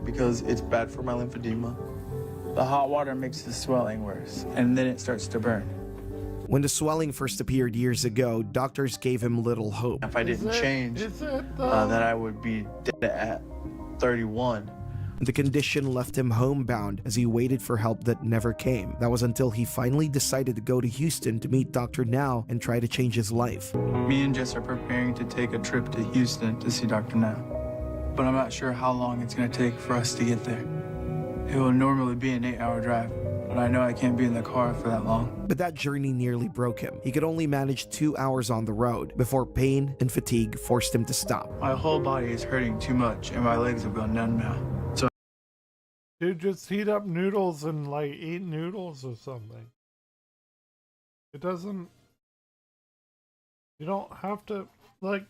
because it's bad for my lymphedema. The hot water makes the swelling worse, and then it starts to burn. When the swelling first appeared years ago, doctors gave him little hope. If I didn't change, that I would be dead at 31. The condition left him homebound as he waited for help that never came. That was until he finally decided to go to Houston to meet Dr. Now and try to change his life. Me and Jess are preparing to take a trip to Houston to see Dr. Now, but I'm not sure how long it's going to take for us to get there. It will normally be an 8-hour drive, but I know I can't be in the car for that long. But that journey nearly broke him. He could only manage 2 hours on the road before pain and fatigue forced him to stop. My whole body is hurting too much, and my legs have gone numb now. So Dude, just heat up noodles and like eat noodles or something. It doesn't. You don't have to like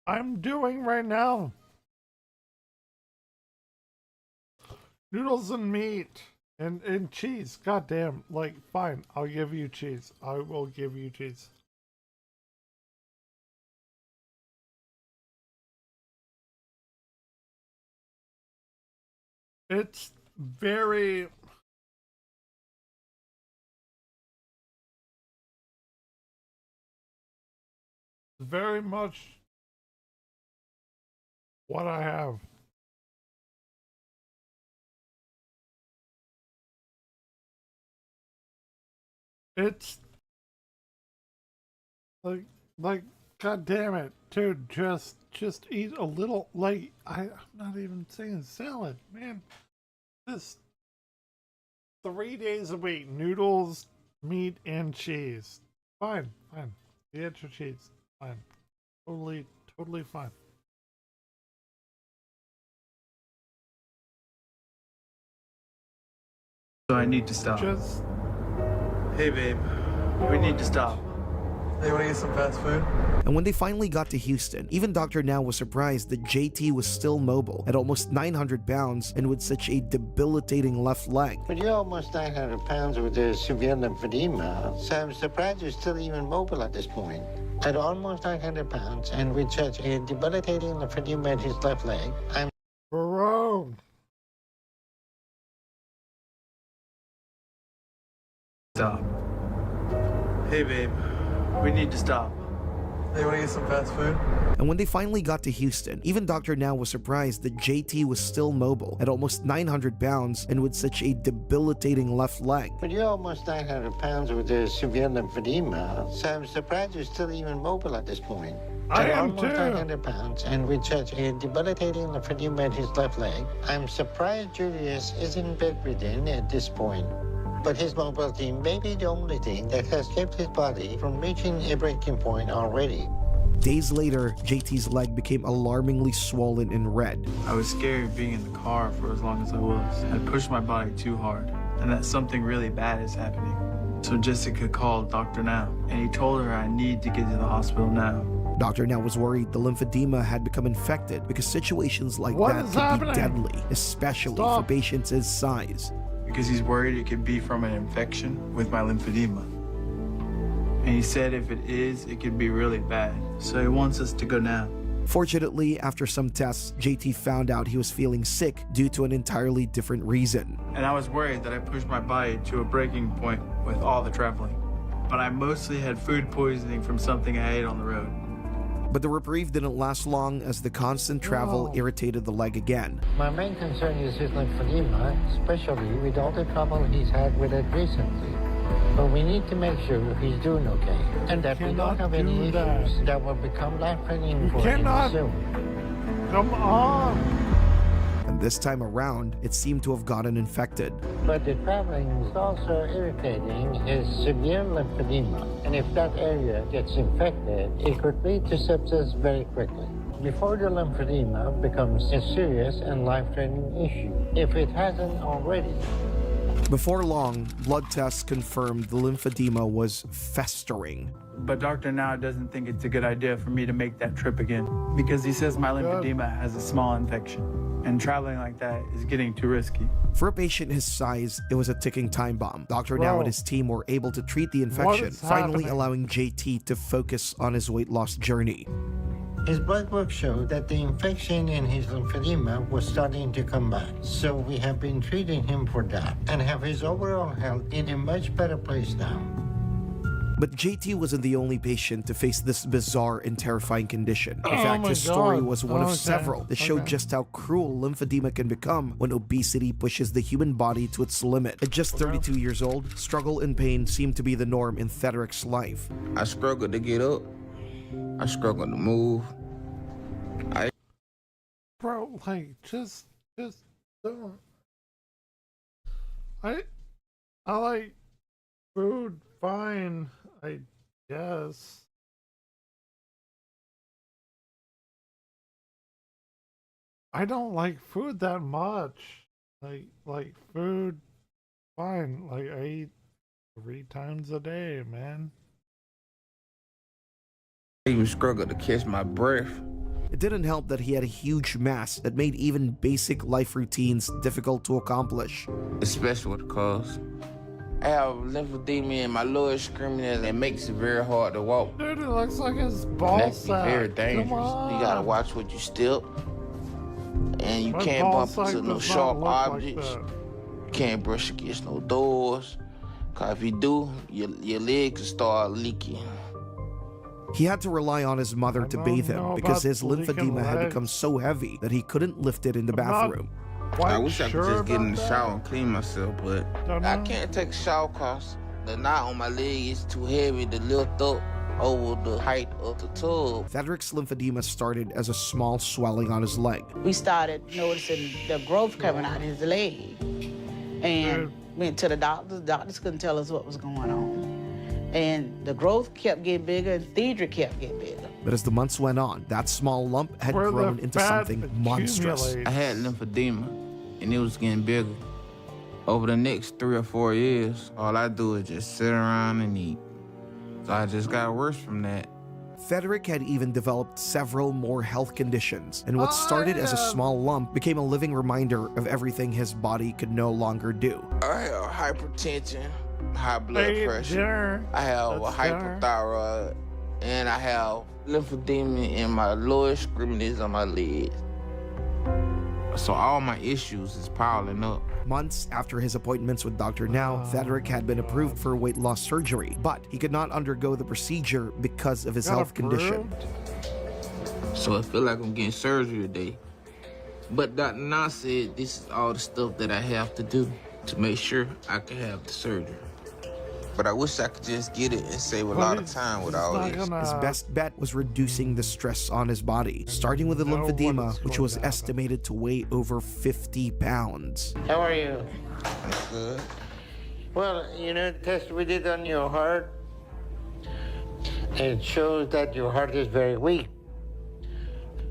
I'm doing right now. Noodles and meat and cheese. God damn. Like, fine. I'll give you cheese. I will give you cheese. It's very much what I have. It's like God damn it, dude, just eat a little. Like, I'm not even saying salad, man. This 3 days a week, noodles, meat, and cheese. Fine. The extra cheese, fine. Totally fine. I need to stop. Hey babe, we need to stop. Hey, want to get some fast food? And when they finally got to Houston, even Dr. Now was surprised that JT was still mobile at almost 900 pounds and with such a debilitating left leg. But you're almost 900 pounds with a severe lymphedema, so I'm surprised you're still even mobile at this point. At almost 900 pounds and with such a debilitating lymphedema in his left leg, I'm... Bro. Stop. Hey babe, we need to stop. Hey, want to get some fast food? And when they finally got to Houston, even Dr. Now was surprised that JT was still mobile at almost 900 pounds and with such a debilitating left leg. But you're almost 900 pounds with a severe lymphedema, so I'm surprised you're still even mobile at this point. I am almost too. 900 pounds and with such a debilitating lymphedema in his left leg, I'm surprised Julius isn't bedridden at this point. But his mobility may be the only thing that has kept his body from reaching a breaking point already. Days later, JT's leg became alarmingly swollen and red. I was scared being in the car for as long as I was. I pushed my body too hard, and that something really bad is happening. So Jessica called Dr. Now, and he told her I need to get to the hospital now. Dr. Now was worried the lymphedema had become infected because situations like What that is could happening? be deadly, especially for patients his size. Because he's worried it could be from an infection with my lymphedema. And he said if it is, it could be really bad. So he wants us to go now. Fortunately, after some tests, JT found out he was feeling sick due to an entirely different reason. And I was worried that I pushed my body to a breaking point with all the traveling. But I mostly had food poisoning from something I ate on the road. But the reprieve didn't last long as the constant travel irritated the leg again. My main concern is his lymphedema, especially with all the trouble he's had with it recently. But we need to make sure he's doing okay, and that we don't have any issues that will become life-threatening for him soon. Come on. And this time around, it seemed to have gotten infected. But the traveling is also irritating his severe lymphedema, and if that area gets infected, it could lead to sepsis very quickly, before the lymphedema becomes a serious and life-threatening issue, if it hasn't already. Before long, blood tests confirmed the lymphedema was festering. But Dr. Now doesn't think it's a good idea for me to make that trip again because he says my lymphedema has a small infection, and traveling like that is getting too risky. For a patient his size, it was a ticking time bomb. Dr. Now and his team were able to treat the infection, finally allowing JT to focus on his weight loss journey. His blood work showed that the infection in his lymphedema was starting to come back. So we have been treating him for that and have his overall health in a much better place now. But JT wasn't the only patient to face this bizarre and terrifying condition. In Oh fact, my his story God. was one of Okay. several that showed Okay. just how cruel lymphedema can become when obesity pushes the human body to its limit. At just 32 years old, struggle and pain seemed to be the norm in Thedrick's life. I struggled to get up. I struggled to move. Bro, like, just don't. I like food fine, I guess. I don't like food that much. Like food fine. Like I eat 3 times a day, man. I even struggled to catch my breath. It didn't help that he had a huge mass that made even basic life routines difficult to accomplish. Especially because I have lymphedema in my lower extremities that makes it very hard to walk. Dude, it looks like his And ball that can be very sack. dangerous. Come on. You gotta watch what you step. And you My can't ball bump sack into no does not sharp look like objects. that. You can't brush against no doors. Cause if you do, your legs start leaking. He had to rely on his mother to don't bathe know him because about his lymphedema leaking had become legs. so heavy that he couldn't lift it in the I'm not bathroom. quite I wish I could sure just get in about the that. shower and clean myself, but Don't I know. can't take a shower cause the knot on my leg is too heavy to lift up over the height of the tub. Thedrick's lymphedema started as a small swelling on his leg. We started noticing the growth coming out of his leg and went to the doctors. The doctors couldn't tell us what was going on. And the growth kept getting bigger and Thedrick kept getting bigger. But as the months went on, that small lump had Where the grown into fat something monstrous. accumulates. I had lymphedema and it was getting bigger. Over the next 3 or 4 years, all I do is just sit around and eat. So I just got worse from that. Thedrick had even developed several more health conditions, and what started as a small lump became a living reminder of everything his body could no longer do. I have hypertension, high blood Hey, pressure. dinner. I have a That's dinner. hypothyroid, and I have lymphedema in my lower extremities on my legs. So all my issues is piling up. Months after his appointments with Dr. Now, Thedrick had been approved for weight loss surgery, but he could not undergo the procedure because of his Got health condition. approved? So I feel like I'm getting surgery today. But Dr. Na said this is all the stuff that I have to do to make sure I can have the surgery. But I wish I could just get it and save a lot of time with all not this. gonna- His best bet was reducing the stress on his body, starting with the know what lymphedema, is which going was to happen. estimated to weigh over 50 pounds. How are you? Good. Well, you know, the test we did on your heart, it shows that your heart is very weak.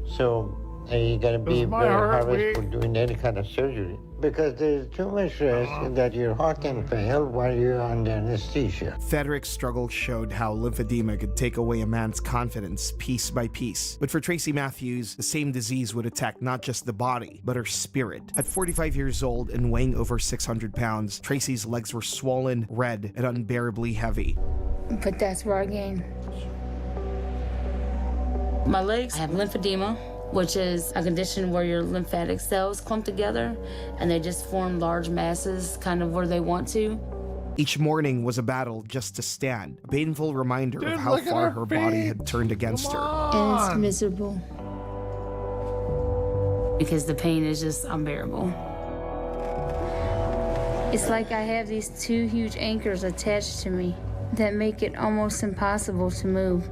So you gotta be Is my very heart high risk for weak? doing any kind of surgery. Because there's too much risk that your heart can fail while you're under anesthesia. Thedrick's struggle showed how lymphedema could take away a man's confidence piece by piece. But for Tracy Matthews, the same disease would attack not just the body, but her spirit. At 45 years old and weighing over 600 pounds, Tracy's legs were swollen, red, and unbearably heavy. But that's where I gained. My legs have lymphedema, which is a condition where your lymphatic cells clump together and they just form large masses kind of where they want to. Each morning was a battle just to stand, a painful reminder Dude, of how look at far her her body feet. had turned against Come her. And it's on. miserable. Because the pain is just unbearable. It's like I have these 2 huge anchors attached to me that make it almost impossible to move.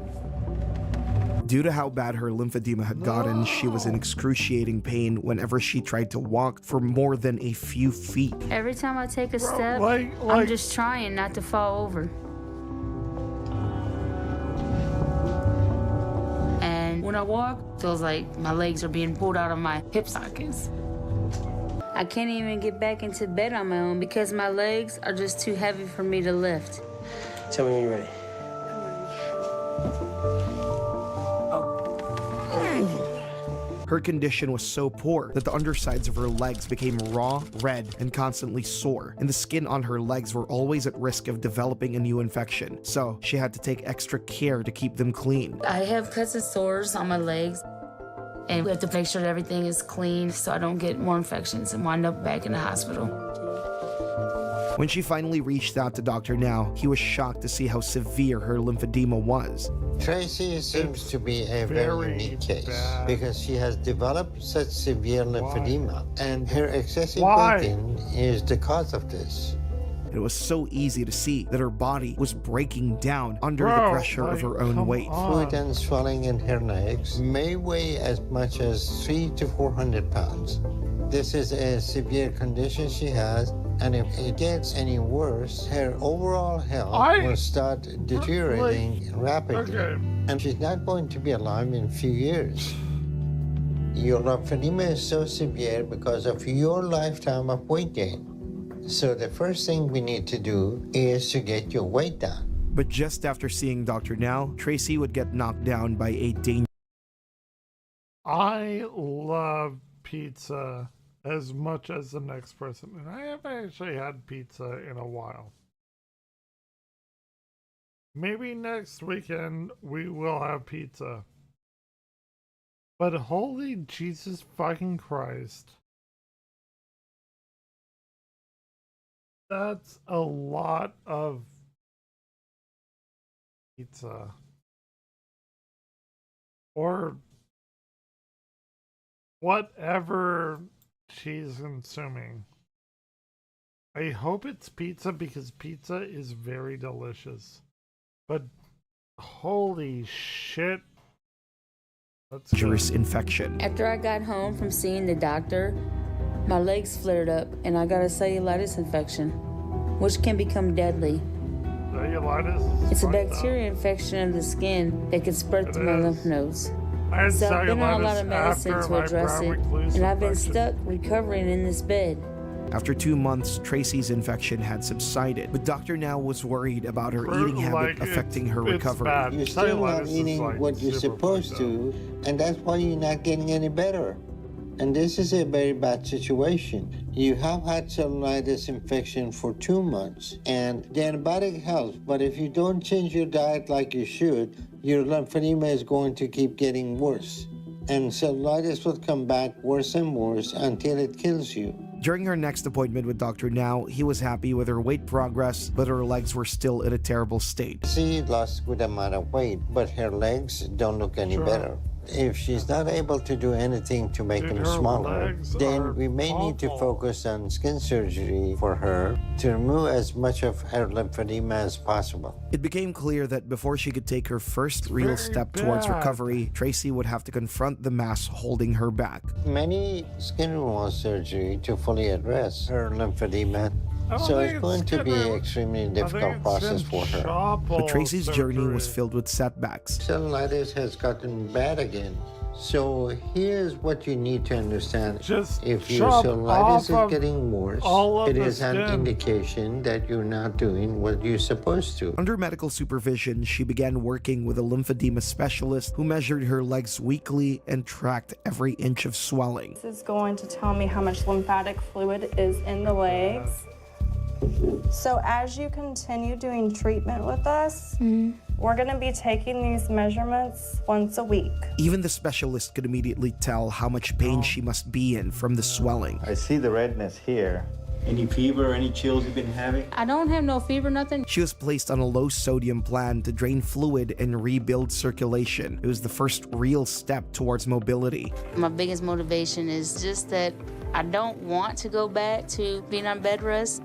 Due to how bad her lymphedema had gotten, she was in excruciating pain whenever she tried to walk for more than a few feet. Every time I take a step, like- I'm just trying not to fall over. And when I walk, it feels like my legs are being pulled out of my hip sockets. I can't even get back into bed on my own because my legs are just too heavy for me to lift. Tell me when you're ready. Her condition was so poor that the undersides of her legs became raw, red, and constantly sore, and the skin on her legs were always at risk of developing a new infection, so she had to take extra care to keep them clean. I have cuts and sores on my legs, and we have to make sure that everything is clean so I don't get more infections and wind up back in the hospital. When she finally reached out to Dr. Now, he was shocked to see how severe her lymphedema was. Tracy seems to be a very very unique case bad. because she has developed such severe lymphedema, and her excessive Why? weight gain is the cause of this. It was so easy to see that her body was breaking down under the Bro, pressure of her like, own come weight. on. Fluid and swelling in her legs may weigh as much as 300 to 400 pounds. This is a severe condition she has, and if it gets any worse, her overall health will start deteriorating rapidly, Okay. and she's not going to be alive in a few years. Your lymphedema is so severe because of your lifetime of weight gain. So the first thing we need to do is to get your weight down. But just after seeing Dr. Now, Tracy would get knocked down by a dangerous I love pizza as much as the next person, and I haven't actually had pizza in a while. Maybe next weekend we will have pizza. But holy Jesus fucking Christ. That's a lot of pizza. Or whatever she's consuming. I hope it's pizza because pizza is very delicious. But holy shit. That's good. infection. After I got home from seeing the doctor, my legs flared up and I got a cellulitis infection, which can become deadly. Cellulitis is It's a fucked up. bacteria infection of the skin that can spread It through my is. lymph nodes. I had So I've been on a lot of cellulitis medicine after to my address brown it, recluse and I've been infection. stuck recovering in this bed. After 2 months, Tracy's infection had subsided, but Dr. Now was worried about her eating habit affecting her recovery. Bad. You're still not Cellulitis is, eating like, what you're super supposed fucked to, and that's why you're not getting any better. And this is a very bad situation. You have had cellulitis infection for 2 months, and the antibiotic helps, but if you don't change your diet like you should, your lymphedema is going to keep getting worse. And cellulitis will come back worse and worse until it kills you. During her next appointment with Dr. Now, he was happy with her weight progress, but her legs were still in a terrible state. She lost a good amount of weight, but her legs don't look any Sure. better. If she's not able to do anything to make Dude, them her smaller, legs are then we may need to awful. focus on skin surgery for her to remove as much of her lymphedema as possible. It became clear that before she could take her first real very step towards bad. recovery, Tracy would have to confront the mass holding her back. Many skin removal surgery to fully address her lymphedema, I don't so think it's going to be an extremely difficult process for her. But Tracy's journey was filled with setbacks. Cellulitis has gotten bad again. So here's what you need to understand. Just If your chop cellulitis off is of getting worse, all of it the is an skin. indication that you're not doing what you're supposed to. Under medical supervision, she began working with a lymphedema specialist who measured her legs weekly and tracked every inch of swelling. This is going to tell me how much lymphatic fluid is in the legs. So as you continue doing treatment with us, we're going to be taking these measurements once a week. Even the specialist could immediately tell how much pain she must be in from the swelling. I see the redness here. Any fever or any chills you've been having? I don't have no fever, nothing. She was placed on a low-sodium plan to drain fluid and rebuild circulation. It was the first real step towards mobility. My biggest motivation is just that I don't want to go back to being on bed rest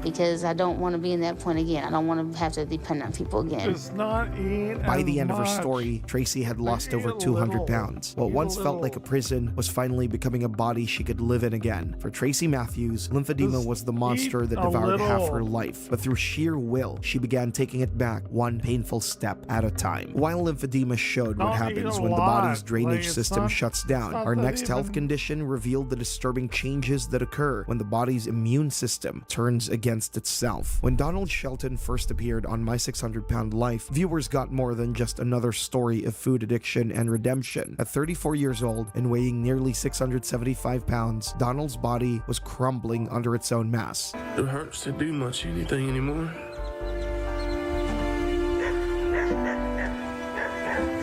because I don't want to be in that point again. I don't want to have to depend on people again. Just not eat By as the end of her much. story, Tracy had lost Eat over a 200 little. pounds. What Eat a once felt like a little. prison was finally becoming a body she could live in again. For Tracy Matthews, lymphedema Just was the monster eat that a devoured half little. her life. But through sheer will, she began taking it back one painful step at a time. While lymphedema showed what Don't eat happens a when the lot. body's drainage Like, it's system not- shuts it's down, not our that next health even- condition revealed the disturbing changes that occur when the body's immune system turns against against itself. When Donald Shelton first appeared on My 600 Pound Life, viewers got more than just another story of food addiction and redemption. At 34 years old and weighing nearly 675 pounds, Donald's body was crumbling under its own mass. It hurts to do much anything anymore.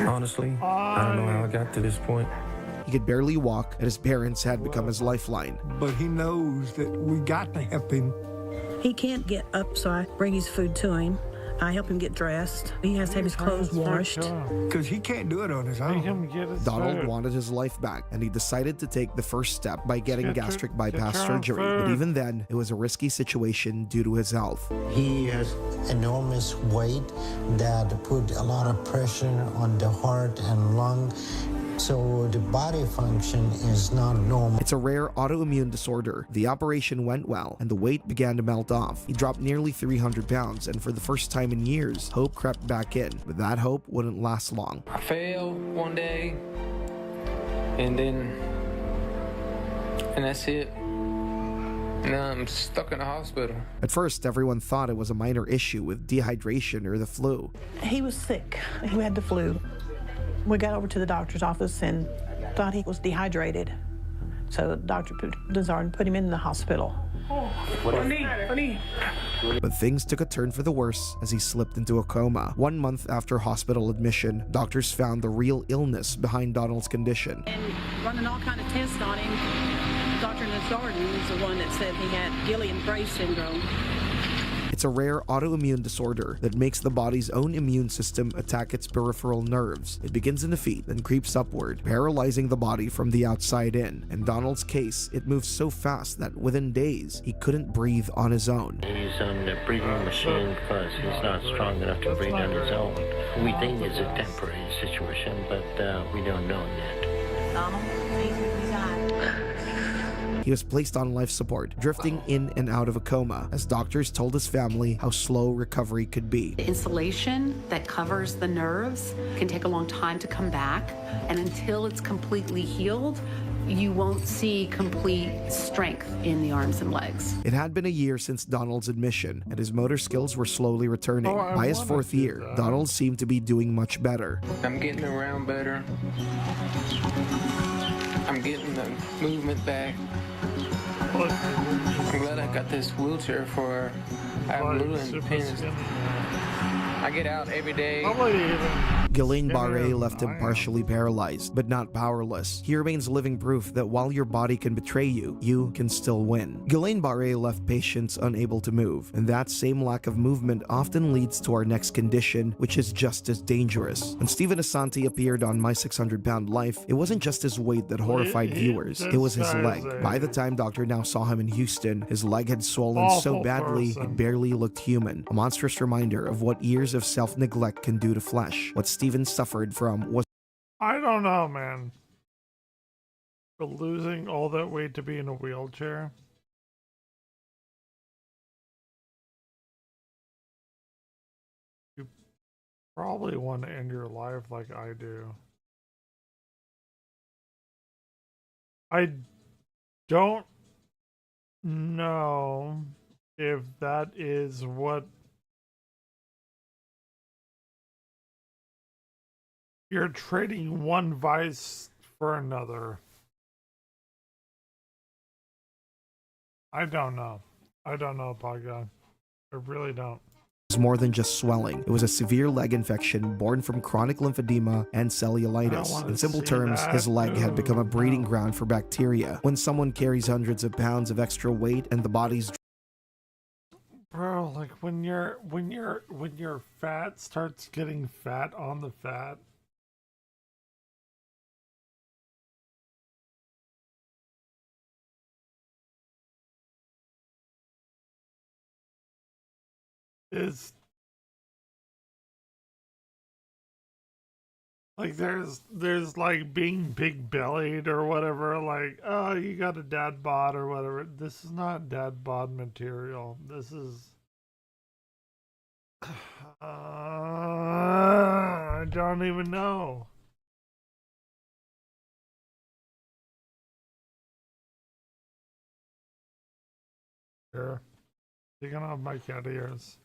Honestly, I don't know how I got to this point. He could barely walk, and his parents had become his lifeline. But he knows that we got to help him. He can't get up, so I bring his food to him. I help him get dressed. He has to have his clothes washed. Because he can't do it on his own. Donald wanted his life back, and he decided to take the first step by getting gastric bypass surgery. But even then, it was a risky situation due to his health. He has enormous weight that put a lot of pressure on the heart and lung. So the body function is not normal. It's a rare autoimmune disorder. The operation went well, and the weight began to melt off. He dropped nearly 300 pounds, and for the first time in years, hope crept back in. But that hope wouldn't last long. I fell one day, and that's it. Now I'm stuck in the hospital. At first, everyone thought it was a minor issue with dehydration or the flu. He was sick. He had the flu. We got over to the doctor's office and thought he was dehydrated. So the doctor put him in the hospital. But things took a turn for the worse as he slipped into a coma. 1 month after hospital admission, doctors found the real illness behind Donald's condition. And running all kind of tests on him, Dr. Nazardin is the one that said he had Guillain-Barré syndrome. It's a rare autoimmune disorder that makes the body's own immune system attack its peripheral nerves. It begins in the feet and creeps upward, paralyzing the body from the outside in. In Donald's case, it moves so fast that within days, he couldn't breathe on his own. He's on the breathing machine because he's not strong enough to breathe on his own. We think it's a temporary situation, but we don't know yet. Donald, he's on. He was placed on life support, drifting in and out of a coma, as doctors told his family how slow recovery could be. The insulation that covers the nerves can take a long time to come back, and until it's completely healed, you won't see complete strength in the arms and legs. It had been a year since Donald's admission, and his motor skills were slowly returning. By his 4th year, Donald seemed to be doing much better. I'm getting around better. I'm getting the movement back. I'm glad I got this wheelchair for I'm a little independent. I get out every day. Guillain-Barré left him partially paralyzed, but not powerless. He remains living proof that while your body can betray you, you can still win. Guillain-Barré left patients unable to move, and that same lack of movement often leads to our next condition, which is just as dangerous. When Stephen Asante appeared on My 600 Pound Life, it wasn't just his weight that horrified viewers, it was his leg. By the time Dr. Now saw him in Houston, his leg had swollen so badly it barely looked human. A monstrous reminder of what years of self-neglect can do to flesh. What Stephen suffered from was... I don't know, man. But losing all that weight to be in a wheelchair. You probably want to end your life like I do. I don't know if that is what you're trading one vice for another. I don't know. I don't know, Paga. I really don't. Was more than just swelling. It was a severe leg infection born from chronic lymphedema and cellulitis. In simple terms, his leg had become a breeding ground for bacteria. When someone carries hundreds of pounds of extra weight and the body's... Bro, like when your fat starts getting fat on the fat, is like there's like being big bellied or whatever, like, oh, you got a dad bod or whatever. This is not dad bod material. This is I don't even know. Sure. Taking off my cat ears.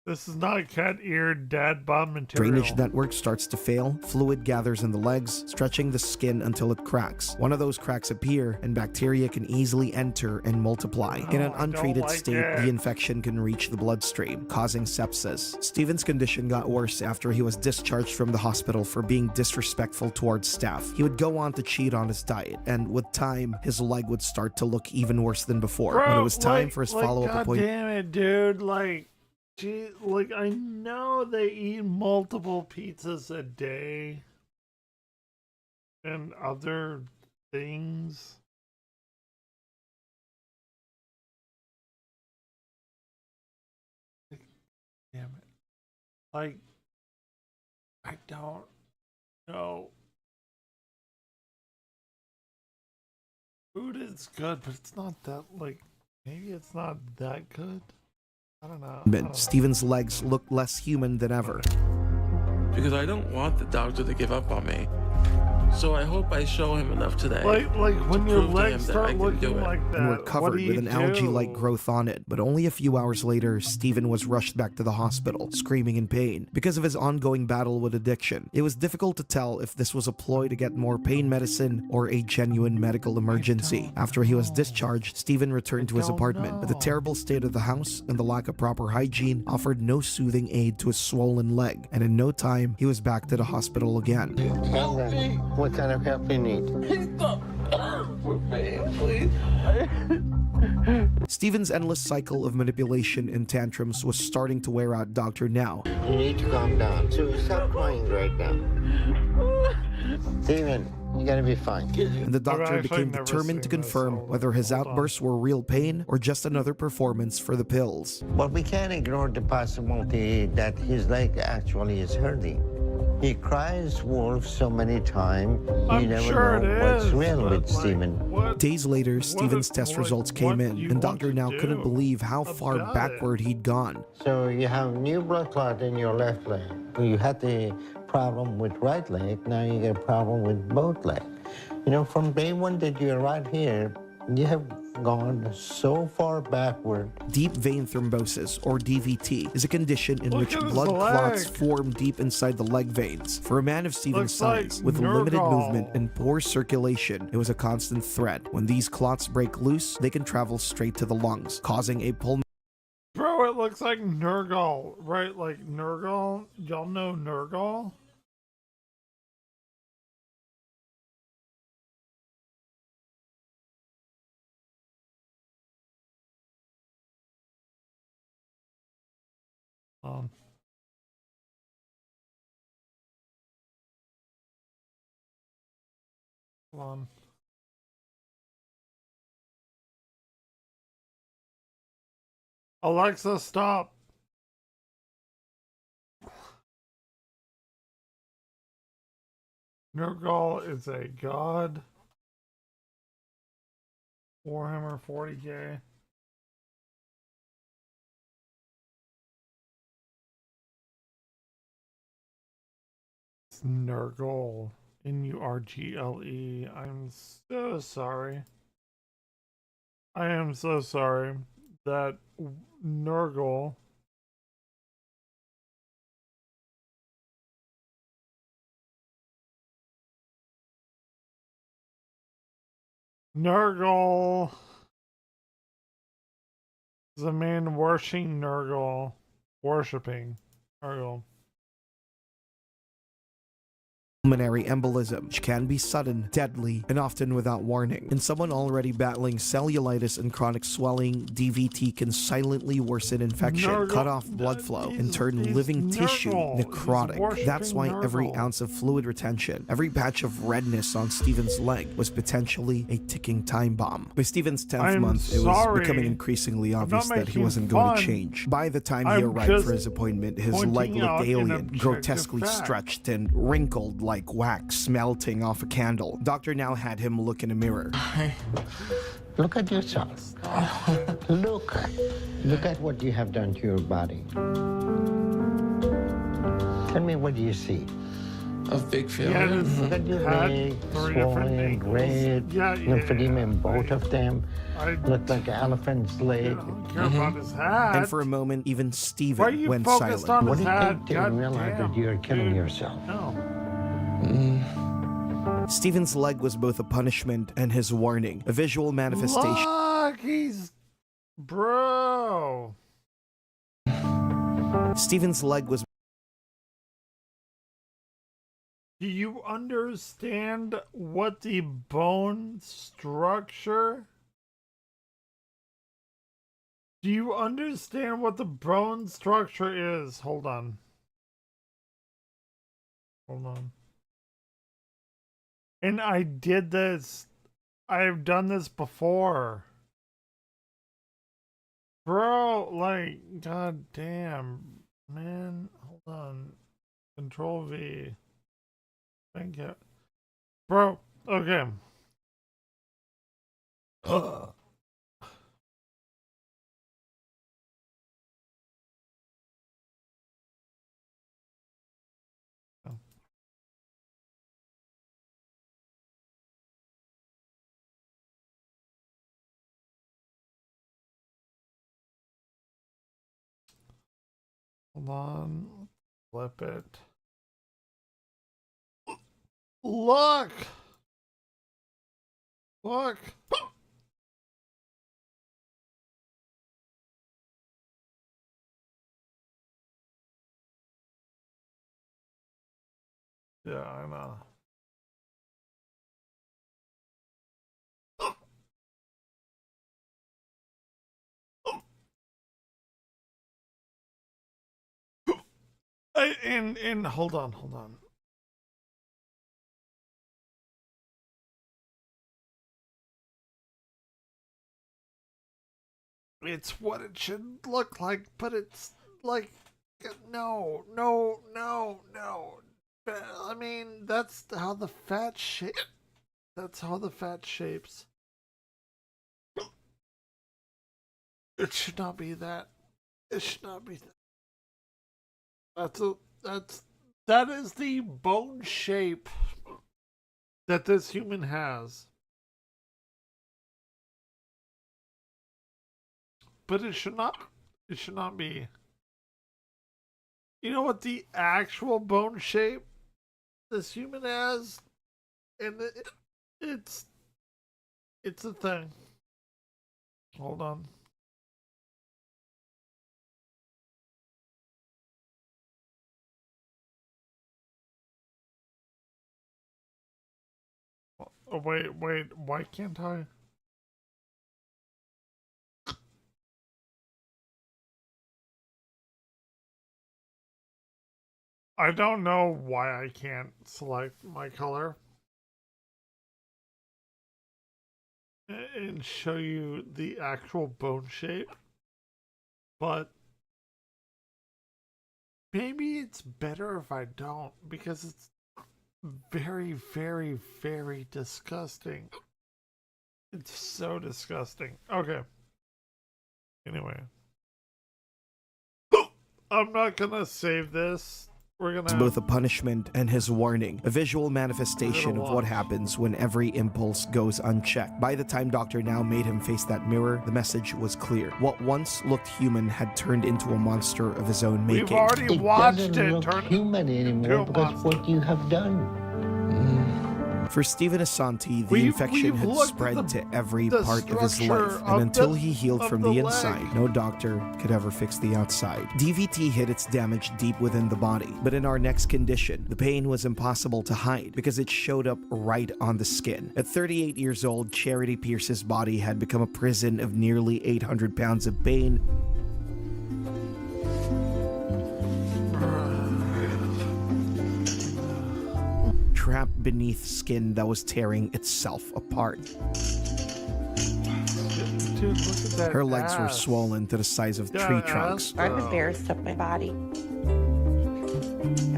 This is not cat-eared dad bod material. Drainage network starts to fail, fluid gathers in the legs, stretching the skin until it cracks. One of those cracks appear, and bacteria can easily enter and multiply. In an untreated state, the infection can reach the bloodstream, causing sepsis. Stephen's condition got worse after he was discharged from the hospital for being disrespectful towards staff. He would go on to cheat on his diet, and with time, his leg would start to look even worse than before. Bro, when it was time for his follow-up God appointment. damn it, dude. Gee, I know they eat multiple pizzas a day and other things. Damn it. I don't know. Food is good, but it's not that, maybe it's not that good. I don't know. But Stephen's legs looked less human than ever. Because I don't want the doctor to give up on me. So I hope I show him enough today. When your legs start looking like that, and were covered with an algae-like growth on it. But only a few hours later, Stephen was rushed back to the hospital, screaming in pain. Because of his ongoing battle with addiction, it was difficult to tell if this was a ploy to get more pain medicine or a genuine medical emergency. After he was discharged, Stephen returned to his apartment, but the terrible state of the house and the lack of proper hygiene offered no soothing aid to his swollen leg, and in no time, he was back to the hospital again. Help me. What kind of help you need? Stephen's endless cycle of manipulation and tantrums was starting to wear out Dr. Now. You need to calm down. So stop crying right now. Stephen, you gotta be fine. And the doctor became determined to confirm whether his outbursts were real pain or just another performance for the pills. But we can't ignore the possibility that his leg actually is hurting. He cries wolf so many times, you never know what's real with Stephen. Days later, Stephen's test results came in, and Dr. Now couldn't believe how far backward he'd gone. So you have new blood clot in your left leg. You had the problem with right leg, now you get a problem with both legs. You know, from day one that you arrived here, you have gone so far backward. Deep vein thrombosis, or DVT, is a condition in which blood clots form deep inside the leg veins. For a man of Stephen's size, with limited movement and poor circulation, it was a constant threat. When these clots break loose, they can travel straight to the lungs, causing a pulmonary... Bro, it looks like Nergal, right? Like Nergal? Y'all know Nergal? Hold on. Alexa, stop. Nergal is a god. Warhammer 40K. It's Nergal. N-U-R-G-L-E. I'm so sorry. I am so sorry that Nergal is a man worshipping Nergal. Pulmonary embolism, which can be sudden, deadly, and often without warning. In someone already battling cellulitis and chronic swelling, DVT can silently worsen infection, cut off blood flow, and turn living tissue necrotic. That's why every ounce of fluid retention, every patch of redness on Stephen's leg was potentially a ticking time bomb. By Stephen's 10th month, it was becoming increasingly obvious that he wasn't going to change. By the time he arrived for his appointment, his leg looked alien, grotesquely stretched and wrinkled like wax melting off a candle. Doctor Now had him look in a mirror. Look at yourself. Look at what you have done to your body. Tell me, what do you see? a big failure. Yeah, Mhm. But your had leg 3 different swollen, ankles. red, Yeah, lymphedema in both of them. I Looked like an elephant's leg. don't care about his hat. And for a moment, even Why are Steven you went focused silent. on What his do you hat? take to God realize damn, that you're killing dude. yourself? No. Steven's leg was both a punishment and his warning, a visual manifestation. Look, he's... Bro. Steven's leg was Do you understand what the bone structure? Do you understand what the bone structure is? Hold on. Hold on. And I did this. I've done this before. Bro, like, god damn. Man, hold on. Control V. Thank you. Bro, okay. Hold on. Flip it. Look! Look! Yeah, I know. And hold on. It's what it should look like, but it's like, no. I mean, that's how the fat shape. That's how the fat shapes. It should not be that. It should not be that. That is the bone shape that this human has. But it should not be. You know what the actual bone shape this human has? And it's a thing. Hold on. Oh, wait, why can't I? I don't know why I can't select my color and show you the actual bone shape, but maybe it's better if I don't, because it's very, very, very disgusting. It's so disgusting. Okay. Anyway. I'm not gonna save this. We're gonna... It's both a punishment and his warning, a visual manifestation of what happens when every impulse goes unchecked. By the time Dr. Now made him face that mirror, the message was clear. What once looked human had turned into a monster of his own making. We've already watched it doesn't look turn human anymore because of what you have done. For Stephen Asante, the infection had spread to every part of his life, and until he healed from the inside, no doctor could ever fix the outside. DVT hid its damage deep within the body, but in our next condition, the pain was impossible to hide because it showed up right on the skin. At 38 years old, Charity Pierce's body had become a prison of nearly 800 pounds of pain, trapped beneath skin that was tearing itself apart. Dude, look at that Her legs were ass. swollen to the size of tree trunks. I'm embarrassed of my body.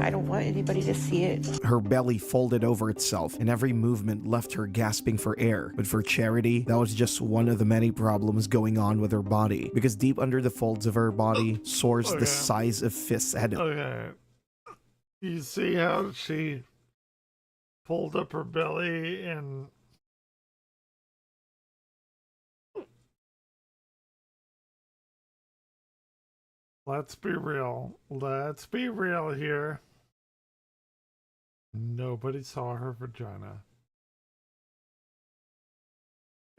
I don't want anybody to see it. Her belly folded over itself, and every movement left her gasping for air. But for Charity, that was just one of the many problems going on with her body, because deep under the folds of her body, sores the size of fists had... Okay. You see how she pulled up her belly and let's be real. Let's be real here. Nobody saw her vagina.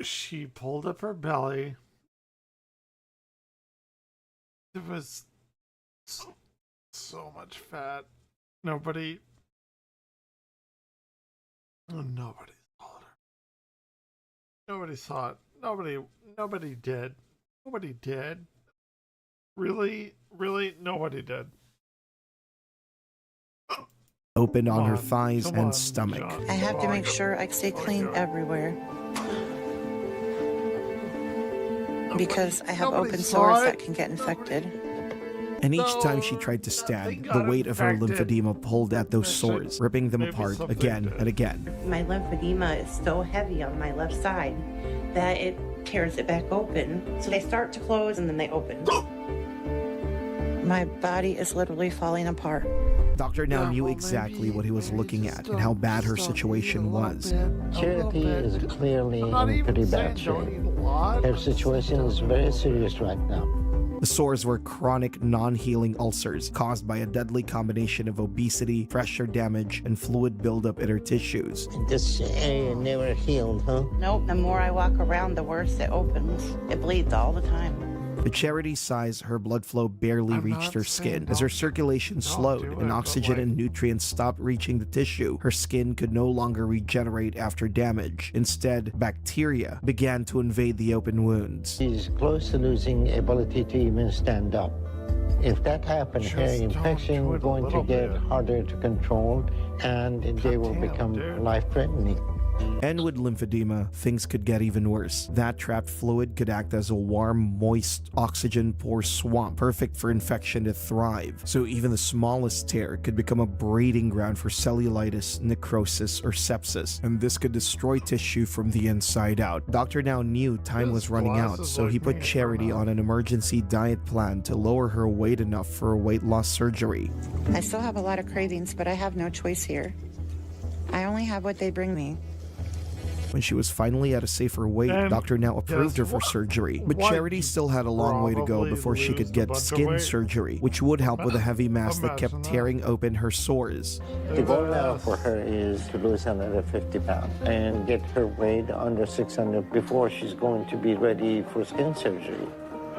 She pulled up her belly. There was so much fat. Nobody saw her. Nobody saw it. Nobody did. Nobody did. Really, nobody did. Open on her thighs and stomach. I have to make sure I stay clean everywhere. Because I have open sores that can get infected. And each time she tried to stand, the weight of her lymphedema pulled at those sores, ripping them apart again and again. My lymphedema is so heavy on my left side that it tears it back open. So they start to close and then they open. My body is literally falling apart. Doctor now knew exactly what he was looking at and how bad her situation was. Charity is clearly in pretty bad shape. Her situation is very serious right now. The sores were chronic, non-healing ulcers caused by a deadly combination of obesity, pressure damage, and fluid buildup in her tissues. This area never healed, huh? Nope, the more I walk around, the worse it opens. It bleeds all the time. At Charity's size, her blood flow barely reached her skin. As her circulation slowed and oxygen and nutrients stopped reaching the tissue, her skin could no longer regenerate after damage. Instead, bacteria began to invade the open wounds. She's close to losing ability to even stand up. If that happens, her infection is going to get harder to control, and they will become life-threatening. And with lymphedema, things could get even worse. That trapped fluid could act as a warm, moist, oxygen-poor swamp, perfect for infection to thrive. So even the smallest tear could become a breeding ground for cellulitis, necrosis, or sepsis. And this could destroy tissue from the inside out. Doctor now knew time was running out, so he put Charity on an emergency diet plan to lower her weight enough for a weight loss surgery. I still have a lot of cravings, but I have no choice here. I only have what they bring me. When she was finally at a safer weight, Doctor now approved her for surgery. But Charity still had a long way to go before she could get skin surgery, which would help with a heavy mass that kept tearing open her sores. The goal now for her is to lose another 50 pounds and get her weight under 600 before she's going to be ready for skin surgery.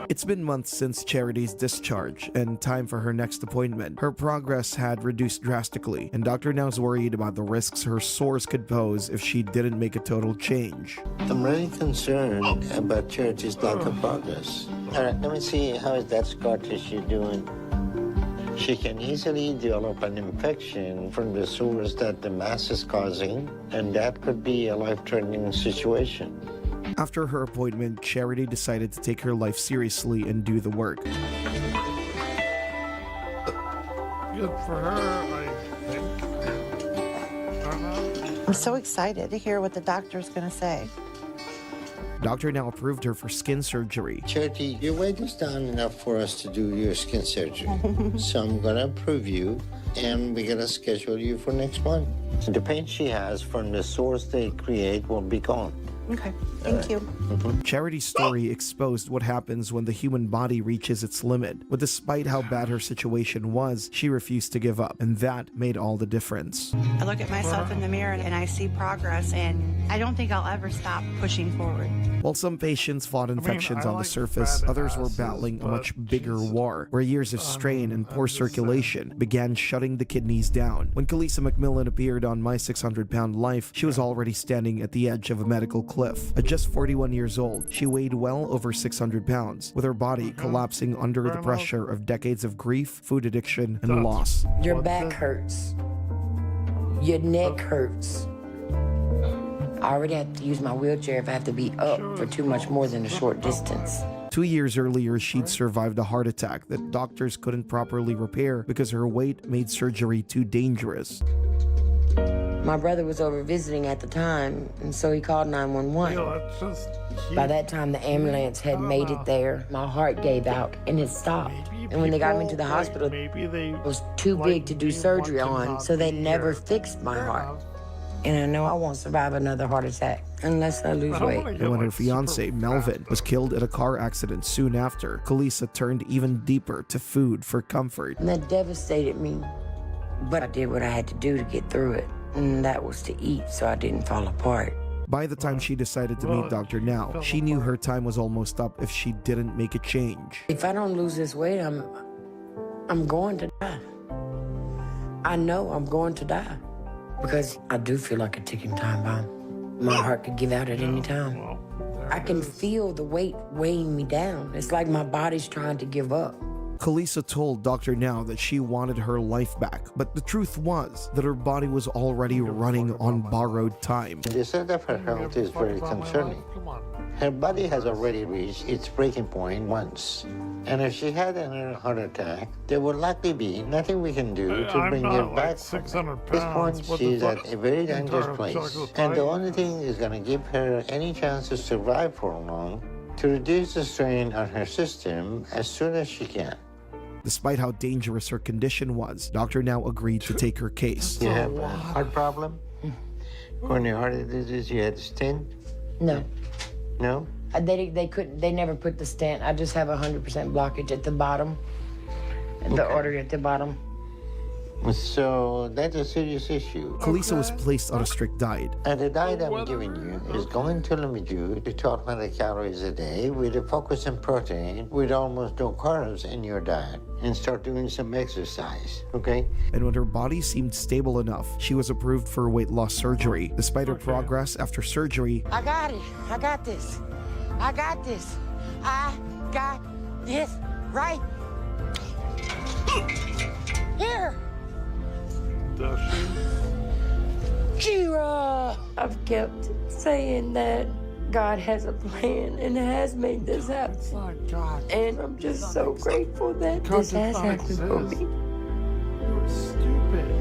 It's been months since Charity's discharge and time for her next appointment. Her progress had reduced drastically, and Dr. Now's worried about the risks her sores could pose if she didn't make a total change. I'm really concerned about Charity's lack of progress. All right, let me see how is that scar tissue doing. She can easily develop an infection from the sores that the mass is causing, and that could be a life-threatening situation. After her appointment, Charity decided to take her life seriously and do the work. Good for her, I think. I'm so excited to hear what the doctor's going to say. Doctor now approved her for skin surgery. Charity, your weight is down enough for us to do your skin surgery. So I'm gonna approve you, and we're gonna schedule you for next month. The pain she has from the sores they create will be gone. Okay, thank you. Charity's story exposed what happens when the human body reaches its limit. But despite how bad her situation was, she refused to give up, and that made all the difference. I look at myself in the mirror and I see progress, and I don't think I'll ever stop pushing forward. While some patients fought infections on the surface, others were battling a much bigger war, where years of strain and poor circulation began shutting the kidneys down. When Kalisa McMillan appeared on My 600-Pound Life, she was already standing at the edge of a medical cliff. At just 41 years old, she weighed well over 600 pounds, with her body collapsing under the pressure of decades of grief, food addiction, and loss. Your back hurts. Your neck hurts. I already have to use my wheelchair if I have to be up for too much more than a short distance. 2 years earlier, she'd survived a heart attack that doctors couldn't properly repair because her weight made surgery too dangerous. My brother was over visiting at the time, and so he called 911. By that time, the ambulance had made it there. My heart gave out, and it stopped. And when they got me to the hospital, it was too big to do surgery on, so they never fixed my heart. And I know I won't survive another heart attack unless I lose weight. And when her fiance, Melvin, was killed in a car accident soon after, Kalisa turned even deeper to food for comfort. And that devastated me. But I did what I had to do to get through it. And that was to eat so I didn't fall apart. By the time she decided to meet Dr. Now, she knew her time was almost up if she didn't make a change. If I don't lose this weight, I'm going to die. I know I'm going to die. Because I do feel like a ticking time bomb. My heart could give out at any time. I can feel the weight weighing me down. It's like my body's trying to give up. Kalisa told Dr. Now that she wanted her life back, but the truth was that her body was already running on borrowed time. The state of her health is very concerning. Her body has already reached its breaking point once. And if she had another heart attack, there would likely be nothing we can do to bring her back. 600 At this point, she's at a very dangerous place. And the only thing is going to give her any chance to survive for long, to reduce the strain on her system as soon as she can. Despite how dangerous her condition was, Dr. Now agreed to take her case. You have a heart problem? Coronary artery disease, you had a stent? No. No? They never put the stent. I just have 100% blockage at the bottom, the artery at the bottom. So that's a serious issue. Kalisa was placed on a strict diet. And the diet I'm giving you is going to limit you to 1,200 calories a day with a focus on protein with almost no carbs in your diet. And start doing some exercise, okay? And when her body seemed stable enough, she was approved for weight loss surgery. Despite her progress after surgery, I got it. I got this. I got this. I got this right here. Does she? Kira! I've kept saying that God has a plan and has made this happen. And I'm just so grateful that this has happened for me. You're stupid.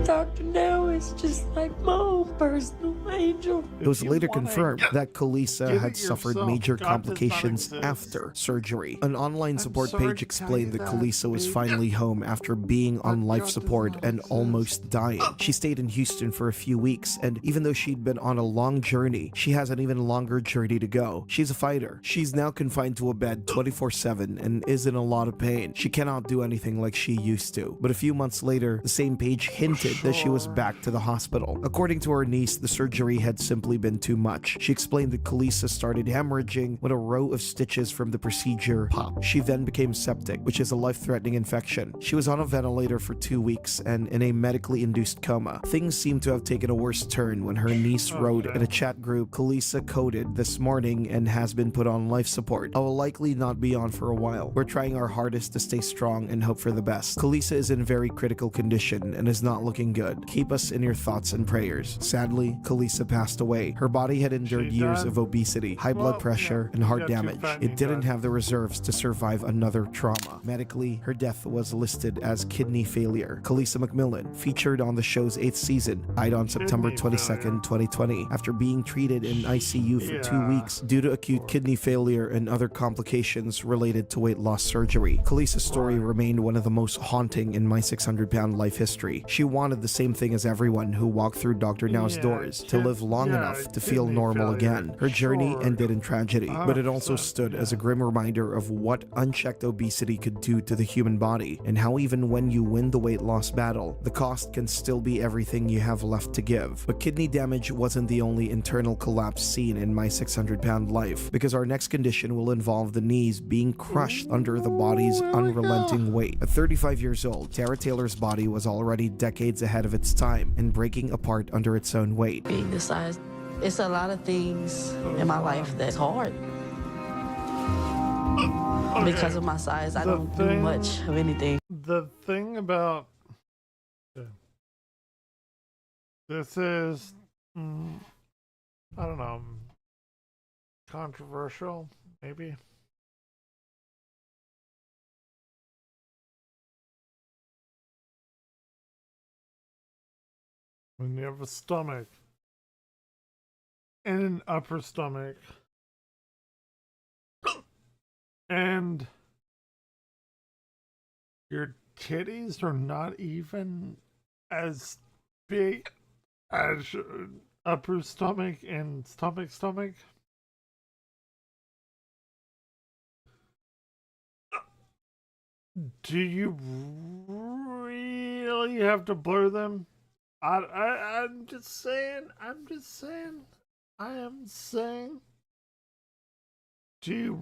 Dr. Now is just like my own personal angel. it was later confirmed that Kalisa give had it suffered yourself. major God does not complications exist. after surgery. An online support sorry page to explained tell that you that, Kalisa was babe. finally home after being on life does support not and exist. almost dying. She stayed in Houston for a few weeks, and even though she'd been on a long journey, she has an even longer journey to go. She's a fighter. She's now confined to a bed 24/7 and is in a lot of pain. She cannot do anything like she used to. But a few months later, the same page hinted that she was back to the hospital. According to her niece, the surgery had simply been too much. She explained that Kalisa started hemorrhaging when a row of stitches from the procedure popped. She then became septic, which is a life-threatening infection. She was on a ventilator for 2 weeks and in a medically induced coma. Things seem to have taken a worse turn when her niece wrote in a chat group, "Kalisa coded this morning and has been put on life support. I will likely not be on for a while. We're trying our hardest to stay strong and hope for the best. Kalisa is in very critical condition and is not looking good. Keep us in your thoughts and prayers." Sadly, Kalisa passed away. Her body had endured years of obesity, high blood pressure, and heart damage. It didn't have the reserves to survive another trauma. Medically, her death was listed as kidney failure. Kalisa McMillan, featured on the show's 8th season, died on September 22nd, 2020, after being treated in ICU for 2 weeks due to acute kidney failure and other complications related to weight loss surgery. Kalisa's story remained one of the most haunting in my 600-pound life history. She wanted the same thing as everyone who walked through Dr. Now's doors, to live long enough to feel normal again. Her journey ended in tragedy, but it also stood as a grim reminder of what unchecked obesity could do to the human body, and how even when you win the weight loss battle, the cost can still be everything you have left to give. But kidney damage wasn't the only internal collapse seen in my 600-pound life, because our next condition will involve the knees being crushed under the body's unrelenting weight. At 35 years old, Tara Taylor's body was already decades ahead of its time and breaking apart under its own weight. Being this size, it's a lot of things in my life that's hard. Because of my size, I don't do much of anything. The thing about this is, I don't know, controversial, maybe. When you have a stomach and an upper stomach and your titties are not even as big Upper stomach and stomach. Do you really have to blur them? I'm just saying. I am saying. Do you